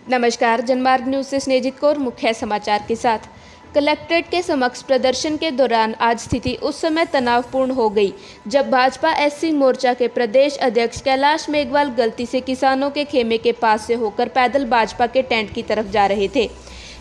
नमस्कार, जनमार्ग न्यूज से स्नेजित कौर मुख्य समाचार के साथ। कलेक्ट्रेट के समक्ष प्रदर्शन के दौरान आज स्थिति उस समय तनावपूर्ण हो गई जब भाजपा एससी मोर्चा के प्रदेश अध्यक्ष कैलाश मेघवाल गलती से किसानों के खेमे के पास से होकर पैदल भाजपा के टेंट की तरफ जा रहे थे।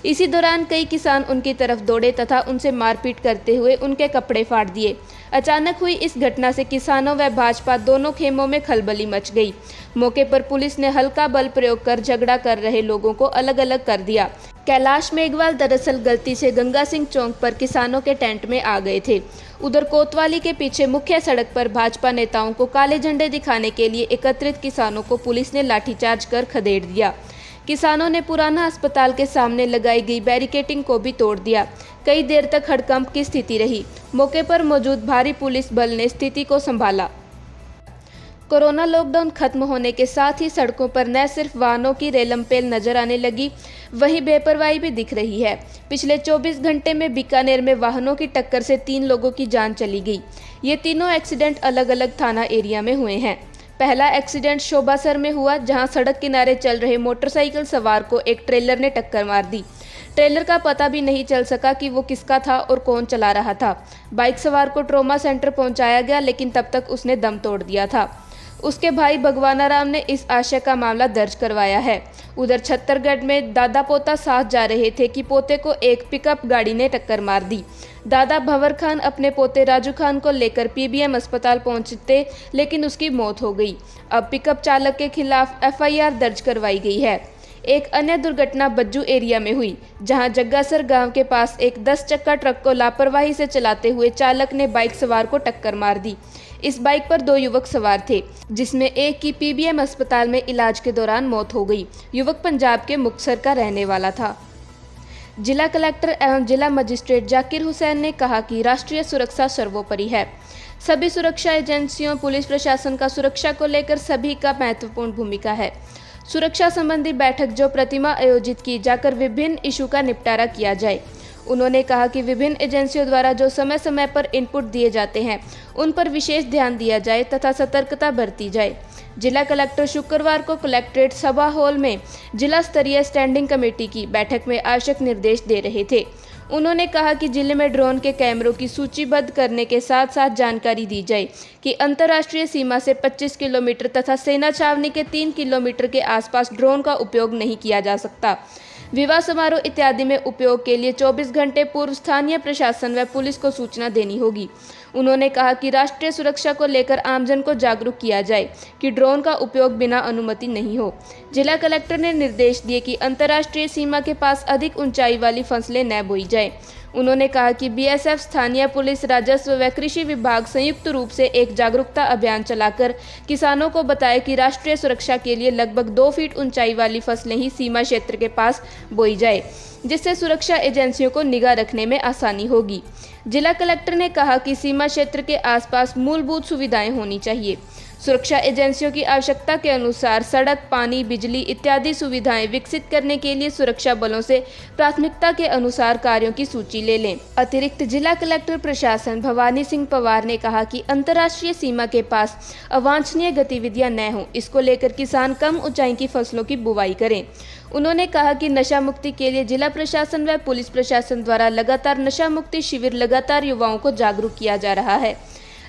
इसी दौरान कई किसान उनकी तरफ दौड़े तथा उनसे मारपीट करते हुए उनके कपड़े फाड़ दिए। अचानक हुई इस घटना से किसानों व भाजपा दोनों खेमों में खलबली मच गई। मौके पर पुलिस ने हल्का बल प्रयोग कर झगड़ा कर रहे लोगों को अलग अलग कर दिया। कैलाश मेघवाल दरअसल गलती से गंगा सिंह चौक पर किसानों के टेंट में आ गए थे। उधर कोतवाली के पीछे मुख्य सड़क पर भाजपा नेताओं को काले झंडे दिखाने के लिए एकत्रित किसानों को पुलिस ने लाठीचार्ज कर खदेड़ दिया। किसानों ने पुराना अस्पताल के सामने लगाई गई बैरिकेडिंग को भी तोड़ दिया। कई देर तक हड़कंप की स्थिति रही। मौके पर मौजूद भारी पुलिस बल ने स्थिति को संभाला। कोरोना लॉकडाउन खत्म होने के साथ ही सड़कों पर न सिर्फ वाहनों की रेलमपेल नजर आने लगी, वहीं बेपरवाही भी दिख रही है। पिछले 24 घंटे में बीकानेर में वाहनों की टक्कर से 3 लोगों की जान चली गई। ये तीनों एक्सीडेंट अलग अलग थाना एरिया में हुए हैं। पहला एक्सीडेंट शोभासर में हुआ, जहां सड़क किनारे चल रहे मोटरसाइकिल सवार को एक ट्रेलर ने टक्कर मार दी। ट्रेलर का पता भी नहीं चल सका कि वो किसका था और कौन चला रहा था। बाइक सवार को ट्रॉमा सेंटर पहुंचाया गया, लेकिन तब तक उसने दम तोड़ दिया था। उसके भाई भगवाना राम ने इस आशय का मामला दर्ज करवाया है। उधर छत्तीसगढ़ में दादा पोता साथ जा रहे थे कि पोते को एक पिकअप गाड़ी ने टक्कर मार दी। दादा भंवर खान अपने पोते राजू खान को लेकर पीबीएम अस्पताल पहुंचते, लेकिन उसकी मौत हो गई। अब पिकअप चालक के खिलाफ एफआईआर दर्ज करवाई गई है। एक अन्य दुर्घटना बज्जू एरिया में हुई, जहां जग्गासर गांव के पास एक 10 चक्का ट्रक को लापरवाही से चलाते हुए चालक ने बाइक सवार को टक्कर मार दी। इस बाइक पर 2 युवक सवार थे, जिसमें एक की पीबीएम अस्पताल में इलाज के दौरान मौत हो गई। युवक पंजाब के मुक्तसर का रहने वाला था। जिला कलेक्टर एवं जिला मजिस्ट्रेट जाकिर हुसैन ने कहा कि राष्ट्रीय सुरक्षा सर्वोपरि है। सभी सुरक्षा एजेंसियों, पुलिस प्रशासन का सुरक्षा को लेकर सभी का महत्वपूर्ण भूमिका है। सुरक्षा संबंधी बैठक जो प्रतिमा आयोजित की जाकर विभिन्न इशू का निपटारा किया जाए। उन्होंने कहा कि विभिन्न एजेंसियों द्वारा जो समय समय पर इनपुट दिए जाते हैं, उन पर विशेष ध्यान दिया जाए तथा सतर्कता बरती जाए। जिला कलेक्टर शुक्रवार को कलेक्ट्रेट सभा हॉल में जिला स्तरीय स्टैंडिंग कमेटी की बैठक में आवश्यक निर्देश दे रहे थे। उन्होंने कहा कि जिले में ड्रोन के कैमरों की सूचीबद्ध करने के साथ साथ जानकारी दी जाए कि अंतर्राष्ट्रीय सीमा से 25 किलोमीटर तथा सेना छावनी के 3 किलोमीटर के आसपास ड्रोन का उपयोग नहीं किया जा सकता। विवाह समारोह इत्यादि में उपयोग के लिए 24 घंटे पूर्व स्थानीय प्रशासन व पुलिस को सूचना देनी होगी। उन्होंने कहा कि राष्ट्रीय सुरक्षा को लेकर आमजन को जागरूक किया जाए कि ड्रोन का उपयोग बिना अनुमति नहीं हो। जिला कलेक्टर ने निर्देश दिए कि अंतर्राष्ट्रीय सीमा के पास अधिक ऊंचाई वाली फसलें न बोई जाए। उन्होंने कहा कि बीएसएफ, स्थानीय पुलिस, राजस्व व कृषि विभाग संयुक्त रूप से एक जागरूकता अभियान चलाकर किसानों को बताए कि राष्ट्रीय सुरक्षा के लिए लगभग 2 फीट ऊंचाई वाली फसलें ही सीमा क्षेत्र के पास बोई जाए, जिससे सुरक्षा एजेंसियों को निगाह रखने में आसानी होगी। जिला कलेक्टर ने कहा कि सीमा क्षेत्र के आसपास मूलभूत सुविधाएं होनी चाहिए। सुरक्षा एजेंसियों की आवश्यकता के अनुसार सड़क, पानी, बिजली इत्यादि सुविधाएं विकसित करने के लिए सुरक्षा बलों से प्राथमिकता के अनुसार कार्यों की सूची ले लें। अतिरिक्त जिला कलेक्टर प्रशासन भवानी सिंह पवार ने कहा कि अंतर्राष्ट्रीय सीमा के पास अवांछनीय गतिविधियां न हों, इसको लेकर किसान कम ऊंचाई की फसलों की बुवाई करें। उन्होंने कहा कि नशा मुक्ति के लिए जिला प्रशासन व पुलिस प्रशासन द्वारा लगातार नशा मुक्ति शिविर लगातार युवाओं को जागरूक किया जा रहा है।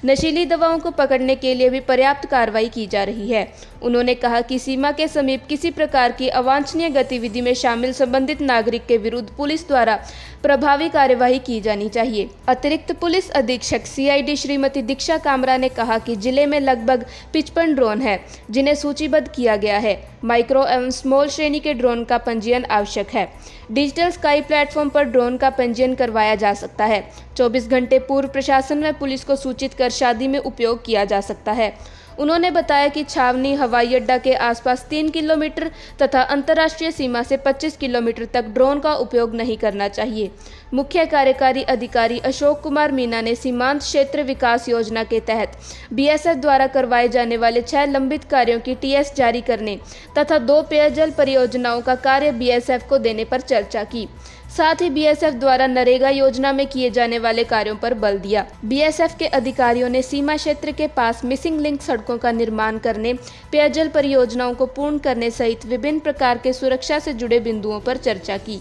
नशीली दवाओं को पकड़ने के लिए भी पर्याप्त कार्रवाई की जा रही है। उन्होंने कहा कि सीमा के समीप किसी प्रकार की अवांछनीय गतिविधि में शामिल संबंधित नागरिक के विरुद्ध पुलिस द्वारा प्रभावी कार्यवाही की जानी चाहिए। अतिरिक्त पुलिस अधीक्षक सीआईडी श्रीमती दीक्षा कामरा ने कहा कि जिले में लगभग 55 ड्रोन है, जिन्हें सूचीबद्ध किया गया है। माइक्रो एवं स्मॉल श्रेणी के ड्रोन का पंजीयन आवश्यक है। डिजिटल स्काई प्लेटफॉर्म पर ड्रोन का पंजीयन करवाया जा सकता है। 24 घंटे पूर्व प्रशासन व पुलिस को सूचित कर शादी में उपयोग किया जा सकता है। उन्होंने बताया कि छावनी, हवाई अड्डा के आसपास 3 किलोमीटर तथा अंतर्राष्ट्रीय सीमा से 25 किलोमीटर तक ड्रोन का उपयोग नहीं करना चाहिए। मुख्य कार्यकारी अधिकारी अशोक कुमार मीना ने सीमांत क्षेत्र विकास योजना के तहत बीएसएफ द्वारा करवाए जाने वाले 6 लंबित कार्यों की टीएस जारी करने तथा 2 पेयजल परियोजनाओं का कार्य बीएसएफ को देने पर चर्चा की। साथ ही बीएसएफ द्वारा नरेगा योजना में किए जाने वाले कार्यों पर बल दिया। बीएसएफ के अधिकारियों ने सीमा क्षेत्र के पास मिसिंग लिंक सड़कों का निर्माण करने, पेयजल परियोजनाओं को पूर्ण करने सहित विभिन्न प्रकार के सुरक्षा से जुड़े बिंदुओं पर चर्चा की।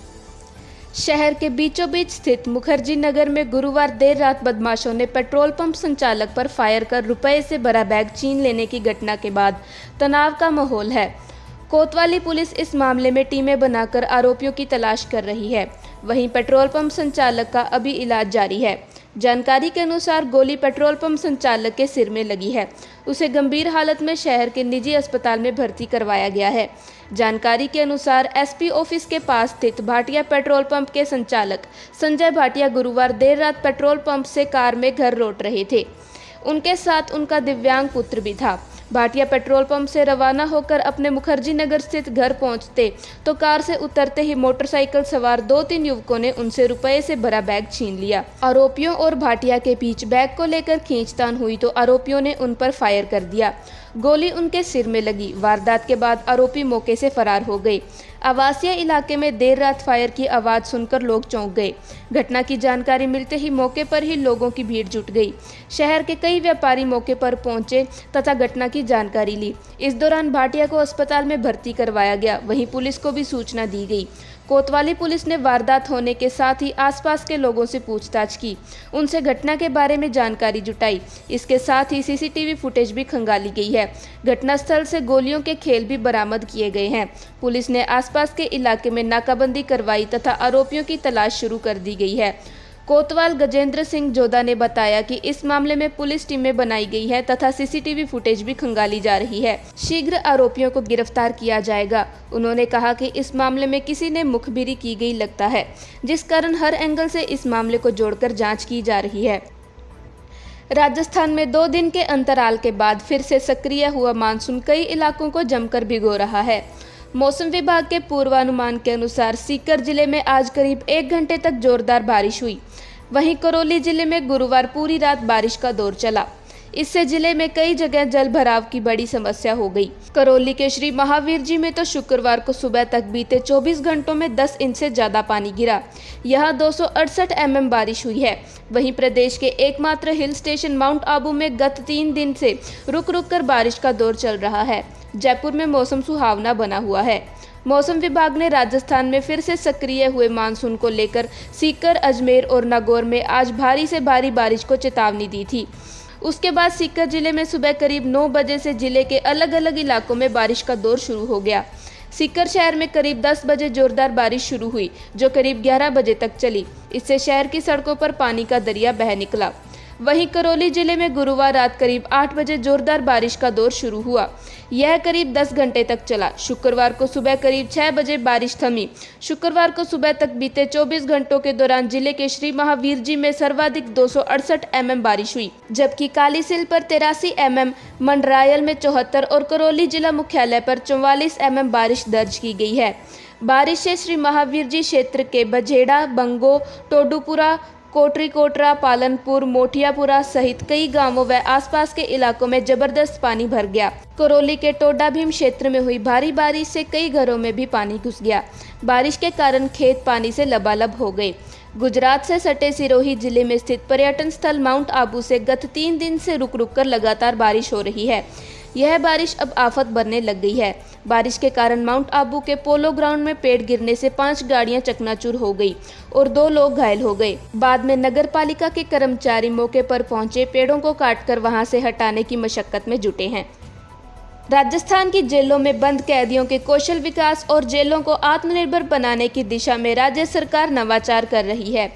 शहर के बीचों बीच स्थित मुखर्जी नगर में गुरुवार देर रात बदमाशों ने पेट्रोल पंप संचालक पर फायर कर रुपए से भरा बैग छीन लेने की घटना के बाद तनाव का माहौल है। कोतवाली पुलिस इस मामले में टीमें बनाकर आरोपियों की तलाश कर रही है। वहीं पेट्रोल पंप संचालक का अभी इलाज जारी है। जानकारी के अनुसार गोली पेट्रोल पंप संचालक के सिर में लगी है। उसे गंभीर हालत में शहर के निजी अस्पताल में भर्ती करवाया गया है। जानकारी के अनुसार एसपी ऑफिस के पास स्थित भाटिया पेट्रोल पंप के संचालक संजय भाटिया गुरुवार देर रात पेट्रोल पंप से कार में घर लौट रहे थे। उनके साथ उनका दिव्यांग पुत्र भी था। भाटिया पेट्रोल पंप से रवाना होकर अपने मुखर्जी नगर स्थित घर पहुंचते तो कार से उतरते ही मोटरसाइकिल सवार 2-3 युवकों ने उनसे रुपए से भरा बैग छीन लिया। आरोपियों और भाटिया के बीच बैग को लेकर खींचतान हुई तो आरोपियों ने उन पर फायर कर दिया। गोली उनके सिर में लगी। वारदात के बाद आरोपी मौके से फरार हो गए। आवासीय इलाके में देर रात फायर की आवाज़ सुनकर लोग चौंक गए। घटना की जानकारी मिलते ही मौके पर ही लोगों की भीड़ जुट गई। शहर के कई व्यापारी मौके पर पहुंचे तथा घटना की जानकारी ली। इस दौरान भाटिया को अस्पताल में भर्ती करवाया गया। वहीं पुलिस को भी सूचना दी गई। कोतवाली पुलिस ने वारदात होने के साथ ही आसपास के लोगों से पूछताछ की, उनसे घटना के बारे में जानकारी जुटाई। इसके साथ ही सीसीटीवी फुटेज भी खंगाली गई है। घटनास्थल से गोलियों के खेल भी बरामद किए गए हैं। पुलिस ने आसपास के इलाके में नाकाबंदी करवाई तथा आरोपियों की तलाश शुरू कर दी गई है। कोतवाल गजेंद्र सिंह जोधा ने बताया कि इस मामले में पुलिस टीमें बनाई गई है तथा सीसीटीवी फुटेज भी खंगाली जा रही है। शीघ्र आरोपियों को गिरफ्तार किया जाएगा। उन्होंने कहा कि इस मामले में किसी ने मुखबिरी की गई लगता है, जिस कारण हर एंगल से इस मामले को जोड़कर जांच की जा रही है। राजस्थान में 2 दिन के अंतराल के बाद फिर से सक्रिय हुआ मानसून कई इलाकों को जमकर भिगो रहा है। मौसम विभाग के पूर्वानुमान के अनुसार सीकर जिले में आज करीब 1 घंटे तक जोरदार बारिश हुई। वहीं करौली जिले में गुरुवार पूरी रात बारिश का दौर चला। इससे जिले में कई जगह जल भराव की बड़ी समस्या हो गई। करौली के श्री महावीर जी में तो शुक्रवार को सुबह तक बीते 24 घंटों में 10 इंच से ज़्यादा पानी गिरा। यहाँ 268 mm बारिश हुई है। वहीं प्रदेश के एकमात्र हिल स्टेशन माउंट आबू में गत 3 दिन से रुक रुक कर बारिश का दौर चल रहा है। जयपुर में मौसम सुहावना बना हुआ है। मौसम विभाग ने राजस्थान में फिर से सक्रिय हुए मानसून को लेकर सीकर, अजमेर और नागौर में आज भारी से भारी बारिश को चेतावनी दी थी। उसके बाद सीकर जिले में सुबह करीब 9 बजे से जिले के अलग अलग इलाकों में बारिश का दौर शुरू हो गया। सीकर शहर में करीब 10 बजे जोरदार बारिश शुरू हुई, जो करीब 11 बजे तक चली। इससे शहर की सड़कों पर पानी का दरिया बह निकला। वहीं करौली जिले में गुरुवार रात करीब 8 बजे जोरदार बारिश का दौर शुरू हुआ। यह करीब 10 घंटे तक चला। शुक्रवार को सुबह करीब 6 बजे बारिश थमी। शुक्रवार को सुबह तक बीते 24 घंटों के दौरान जिले के श्री महावीर जी में सर्वाधिक 268 mm बारिश हुई, जबकि कालीसिल पर 83 mm, मंडरायल में 74 और करौली जिला मुख्यालय पर 44 mm बारिश दर्ज की गई है। बारिश से श्री महावीर जी क्षेत्र के बझेड़ा, बंगो, टोडूपुरा, कोटरी कोटरा, पालनपुर, मोठियापुरा सहित कई गांवों व आसपास के इलाकों में जबरदस्त पानी भर गया। करौली के टोडा भीम क्षेत्र में हुई भारी बारिश से कई घरों में भी पानी घुस गया। बारिश के कारण खेत पानी से लबालब हो गए। गुजरात से सटे सिरोही जिले में स्थित पर्यटन स्थल माउंट आबू से गत 3 दिन से रुक रुक कर लगातार बारिश हो रही है। यह बारिश अब आफत बनने लग गई है। बारिश के कारण माउंट आबू के पोलो ग्राउंड में पेड़ गिरने से 5 गाड़ियां चकनाचूर हो गई और 2 लोग घायल हो गए। बाद में नगर पालिका के कर्मचारी मौके पर पहुंचे पेड़ों को काटकर वहां से हटाने की मशक्कत में जुटे हैं। राजस्थान की जेलों में बंद कैदियों के कौशल विकास और जेलों को आत्मनिर्भर बनाने की दिशा में राज्य सरकार नवाचार कर रही है।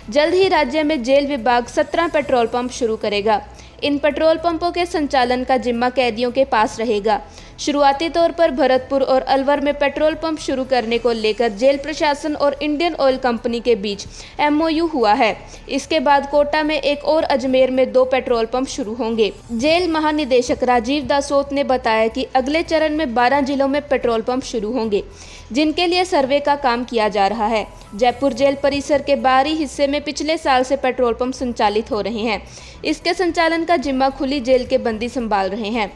जल्द ही राज्य में जेल विभाग 17 पेट्रोल पंप शुरू करेगा। इन पेट्रोल पंपों के संचालन का जिम्मा कैदियों के पास रहेगा। शुरुआती तौर पर भरतपुर और अलवर में पेट्रोल पंप शुरू करने को लेकर जेल प्रशासन और इंडियन ऑयल कंपनी के बीच MOU हुआ है। इसके बाद कोटा में एक और अजमेर में 2 पेट्रोल पंप शुरू होंगे। जेल महानिदेशक राजीव दासोत ने बताया कि अगले चरण में 12 जिलों में पेट्रोल पंप शुरू होंगे, जिनके लिए सर्वे का काम किया जा रहा है। जयपुर जेल परिसर के बाहरी हिस्से में पिछले साल से पेट्रोल पंप संचालित हो रहे हैं। इसके संचालन का जिम्मा खुली जेल के बंदी संभाल रहे हैं।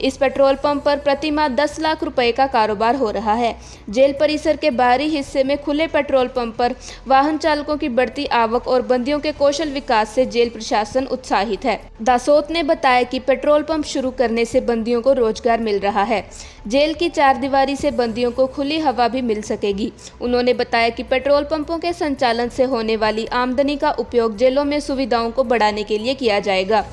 इस पेट्रोल पंप पर प्रति माह 10 लाख रुपए का कारोबार हो रहा है। जेल परिसर के बाहरी हिस्से में खुले पेट्रोल पंप पर वाहन चालकों की बढ़ती आवक और बंदियों के कौशल विकास से जेल प्रशासन उत्साहित है। दासोत ने बताया कि पेट्रोल पंप शुरू करने से बंदियों को रोजगार मिल रहा है। जेल की 4 दीवारी से बंदियों को खुली हवा भी मिल सकेगी। उन्होंने बताया कि पेट्रोल पंपों के संचालन से होने वाली आमदनी का उपयोग जेलों में सुविधाओं को बढ़ाने के लिए किया जाएगा।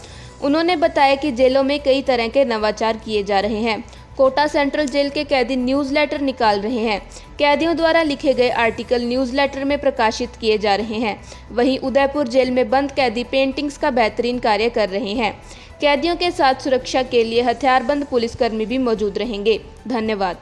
उन्होंने बताया कि जेलों में कई तरह के नवाचार किए जा रहे हैं। कोटा सेंट्रल जेल के कैदी न्यूज़लेटर निकाल रहे हैं। कैदियों द्वारा लिखे गए आर्टिकल न्यूज़लेटर में प्रकाशित किए जा रहे हैं। वहीं उदयपुर जेल में बंद कैदी पेंटिंग्स का बेहतरीन कार्य कर रहे हैं। कैदियों के साथ सुरक्षा के लिए हथियारबंद पुलिसकर्मी भी मौजूद रहेंगे। धन्यवाद।